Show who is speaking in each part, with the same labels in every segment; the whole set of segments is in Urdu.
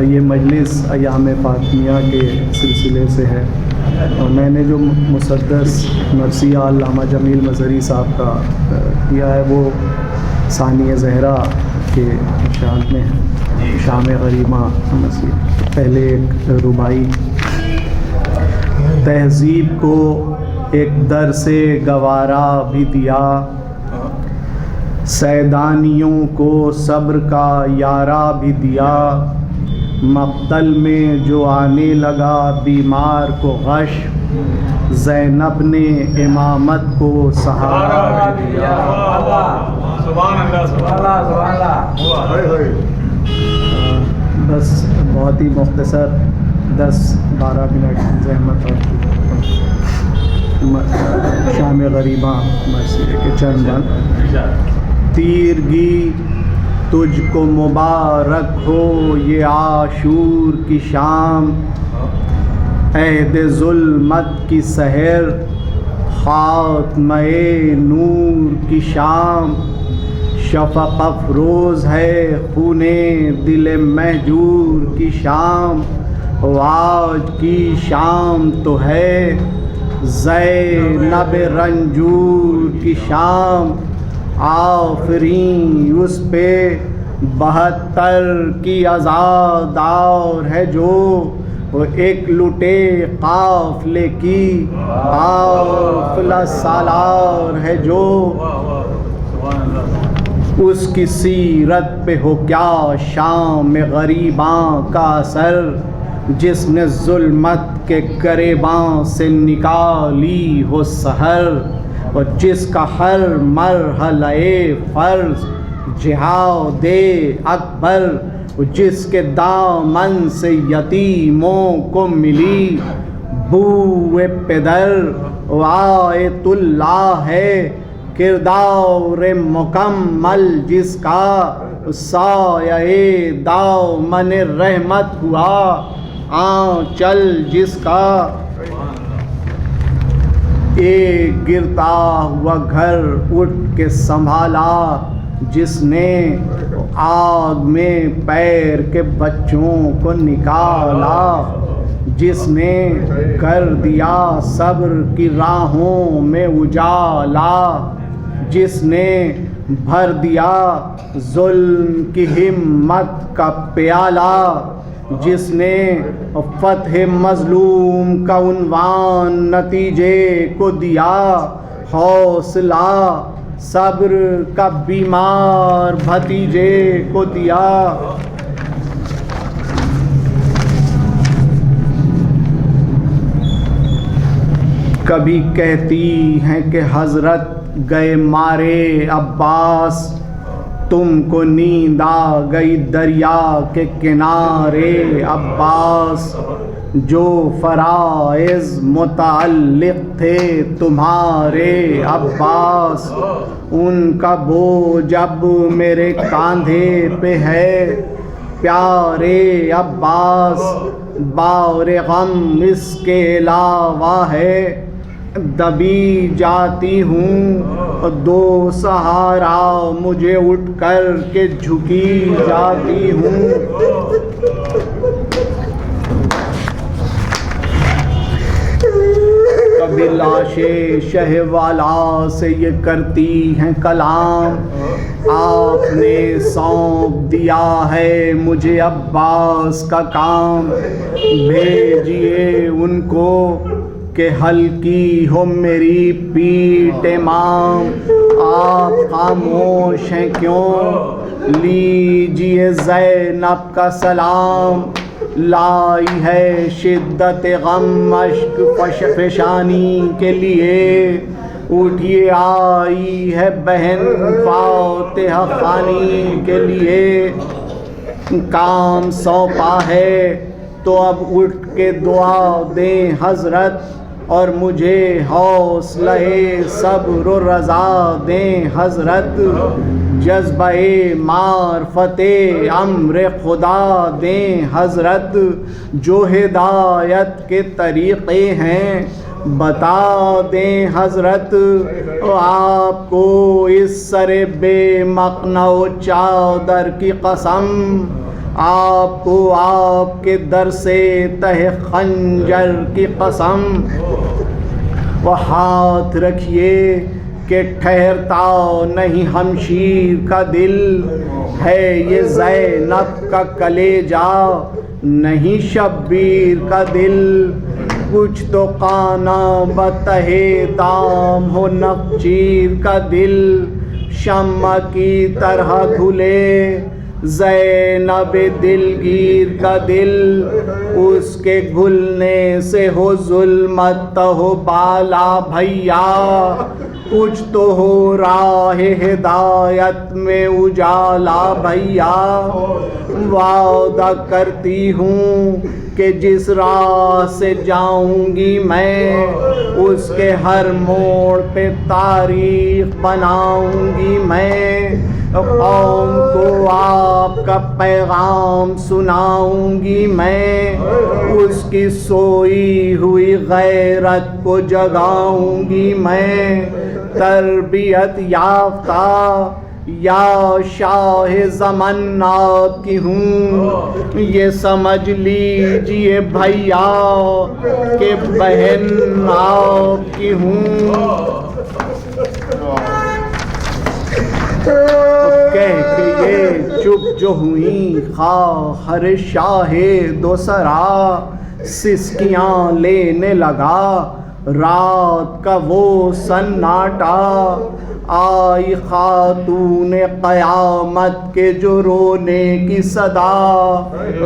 Speaker 1: یہ مجلس ایام فاطمیہ کے سلسلے سے ہے اور میں نے جو مسدس مرثیہ علامہ جمیل مظہری صاحب کا کیا ہے وہ ثانی زہرا کے شان میں ہے، شام غریباں مسیح۔ پہلے ایک ربائی: تہذیب کو ایک در سے گوارا بھی دیا، سیدانیوں کو صبر کا یارہ بھی دیا، مقتل میں جو آنے لگا بیمار کو غش، زینب نے امامت کو سہارا بھی دیا۔ بس بہت ہی مختصر 10-12 منٹ زحمت اور شام غریباں مرثیہ کے چند بند۔ تیرگی تجھ کو مبارک ہو یہ عاشور کی شام، عہد ظلمت کی سحر خاتمہ نور کی شام، شفق افروز ہے خون دل مہجور کی شام، آج کی شام تو ہے زینب رنجور کی شام، آفرین اس پہ 72 کی عزادار ہے جو، وہ ایک لٹے قافلے کی قافلہ سالار ہے جو، اس کی سیرت پہ ہو کیا شام غریباں کا اثر، جس نے ظلمت کے گریباں سے نکالی ہو سحر، اور جس کا ہر مرحلہ فرض جہاد اکبر، جس کے دامن سے یتیموں کو ملی بوئے پدر، آیت اللہ ہے کردار مکمل جس کا، سایہ دامن رحمت ہوا آنچل جس کا، ایک گرتا ہوا گھر اٹھ کے سنبھالا جس نے، آگ میں پیر کے بچوں کو نکالا جس نے، کر دیا صبر کی راہوں میں اجالا جس نے، بھر دیا ظلم کی ہمت کا پیالہ جس نے، فتح مظلوم کا عنوان نتیجے کو دیا، حوصلہ صبر کا بیمار بھتیجے کو دیا۔ کبھی کہتی ہیں کہ حضرت گئے مارے عباس، تم کو نیند آ گئی دریا کے کنارے عباس، جو فرائض متعلق تھے تمہارے عباس، ان کا بوجھ اب میرے کاندھے پہ ہے پیارے عباس، بار غم اس کے علاوہ ہے، دبی جاتی ہوں دو سہارا مجھے اٹھ کر کے جھکی جاتی ہوں۔ کبھی لاش شہ والا سے یہ کرتی ہیں کلام، آپ نے سونپ دیا ہے مجھے عباس کا کام، بھیجیے ان کو کہ ہلکی ہو میری پیٹ امام، آپ خاموش ہیں کیوں، لیجیے زینب کا سلام، لائی ہے شدت غم اشک فشانی کے لیے، اٹھیے آئی ہے بہن فاتحہ خوانی کے لیے، کام سونپا ہے تو اب اٹھ کے دعا دیں حضرت، اور مجھے حوصلہ صبر و رضا دیں حضرت، جذبہ معرفت امر خدا دیں حضرت، جو ہدایت کے طریقے ہیں بتا دیں حضرت، آپ کو اس سر بے مقنع و چادر کی قسم، آپ کو آپ کے در سے تہ خنجر کی قسم، وہ ہاتھ رکھیے کہ ٹھہرتا نہیں ہمشیر کا دل، ہے یہ زینب کا کلیجہ نہیں شبیر کا دل، کچھ تو قانا بتہ دام ہو نخچیر کا دل، شمع کی طرح گھلے زینب دلگیر کا دل، اس کے گھلنے سے ہو ظلمت ہو بالا بھیا، کچھ تو ہو راہ ہدایت میں اجالا بھیا، وعدہ کرتی ہوں کہ جس راہ سے جاؤں گی میں، اس کے ہر موڑ پہ تاریخ بناؤں گی میں، قوم کو آپ کا پیغام سناؤں گی میں، اس کی سوئی ہوئی غیرت کو جگاؤں گی میں، تربیت یافتہ یا شاہ زمن آپ کی ہوں، یہ سمجھ لیجئے بھیا کہ بہن آپ کی ہوں، کہہ کے یہ چپ جو ہوئیں خواہر شاہ دوسرا، سسکیاں لینے لگا رات کا وہ سناٹا، آئی خاتون قیامت کے جو رونے کی صدا،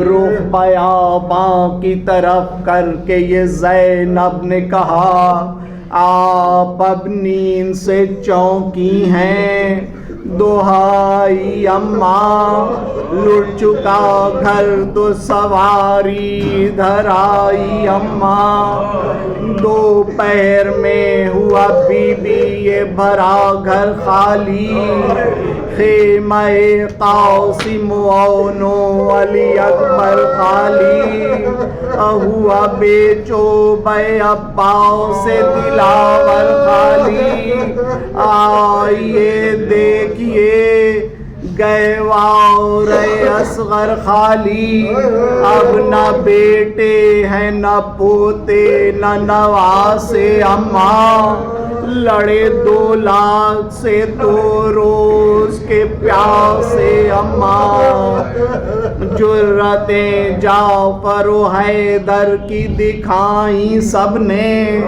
Speaker 1: رخ بیاباں کی طرف کر کے یہ زینب نے کہا، آپ اب نیند سے چونکی ہیں، دہائی اماں لٹ چکا گھر تو سواری ادھر آئی اماں، دوپہر میں ہوا بی بی یہ بھرا گھر خالی، خیمہ قاسم و علی اکبر خالی، ہوا بے چوبہ عباس دلاور خالی، آئیے دیکھیے گئے وار اصغر خالی، اب نہ بیٹے ہیں نہ پوتے نہ نواسے اماں، لڑے 2 لاکھ سے تو روز کے پیاسے اماں، جرتیں جعفر و حیدر کی دکھائیں سب نے،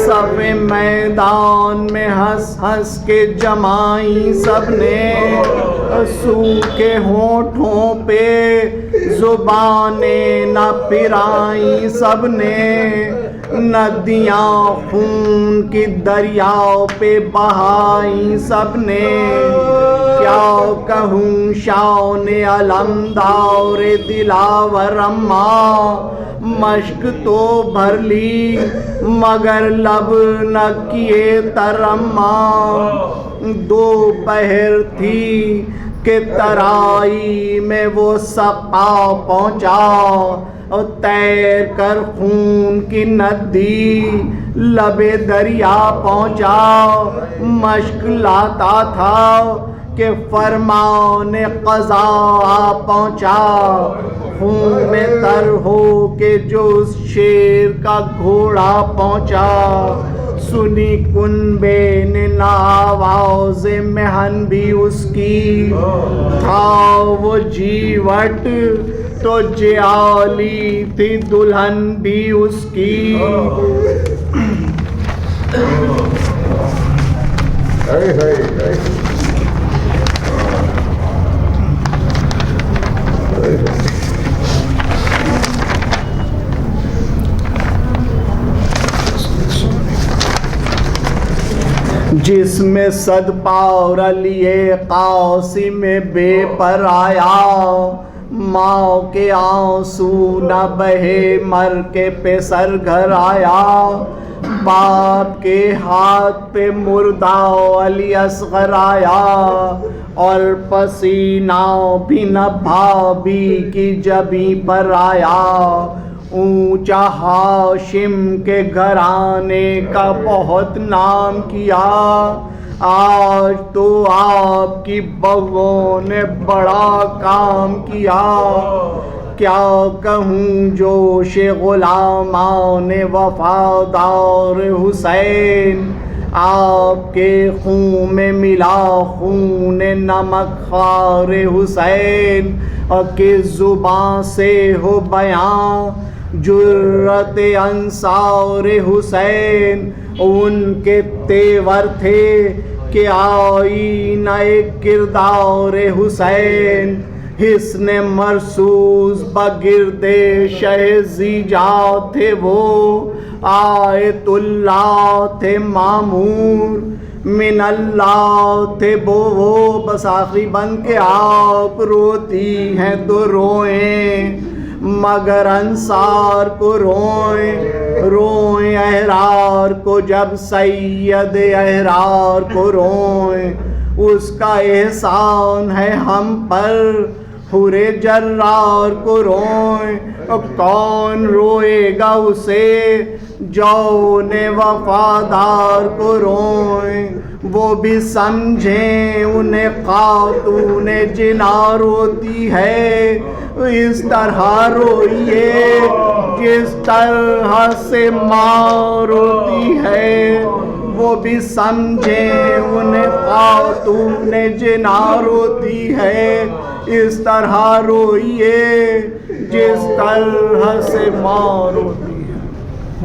Speaker 1: صف میدان میں ہنس ہنس کے جمائیں سب نے، سوکھے ہونٹوں پہ زبانیں نہ پھرائیں سب نے، ندیاں خون کی دریاؤ پہ بہائیں سب نے، کیا کہوں شان علمدار دلاور اماں، مشک تو بھر لی مگر لب نہ کیے تر اماں، دوپہر تھی کہ ترائی میں وہ سقا پہنچا، تیر کر خون کی ندی لب دریا پہنچا، مشک لاتا تھا کہ فرمان قضا پہنچا، خون میں تر ہو کے جو اس شیر کا گھوڑا پہنچا، سنی کنبے نے نہ آواز محن بھی اس کی، تھا وہ جیوٹ تو جیالی تھی دلہن بھی اس کی، جس میں صد پار علی قاسم بے پر آیا، ماں کے آنسو نہ بہے مر کے پیسر گھر آیا، باپ کے ہاتھ پہ مردہ علی اصغر آیا، اور پسینہ بھی نہ بھابھی کی جبیں پر آیا، اونچا ہاشم کے گھرانے کا بہت نام کیا، آج تو آپ کی بہوؤں نے بڑا کام کیا، کیا کہوں جوش غلامان وفادار حسین، آپ کے خون میں ملا خون نمک خوار حسین، اور کس زباں سے ہو بیان جرت انصار حسین، ان کے تیور تھے کہ آئینہ کردار حسین، حسن مرصوص بگرد شہ زیجا تھے وہ، آیت اللہ تھے معمور من اللہ تھے وہ۔ بس آخری بند کہ آپ روتی ہیں تو روئیں مگر انصار کو روئیں، روئیں احرار کو جب سید احرار کو روئیں، اس کا احسان ہے ہم پر حور جرار کو روئیں، کون روئے گا اسے جون وفادار کو روئیں، وہ بھی سمجھیں انہیں خاتون جنا روتی ہے، اس طرح روئیے جس طرح سے ماں روتی ہے، وہ بھی سمجھیں انہیں خاتون جنا روتی ہے، اس طرح روئیے جس طرح سے ماں روتی ہے۔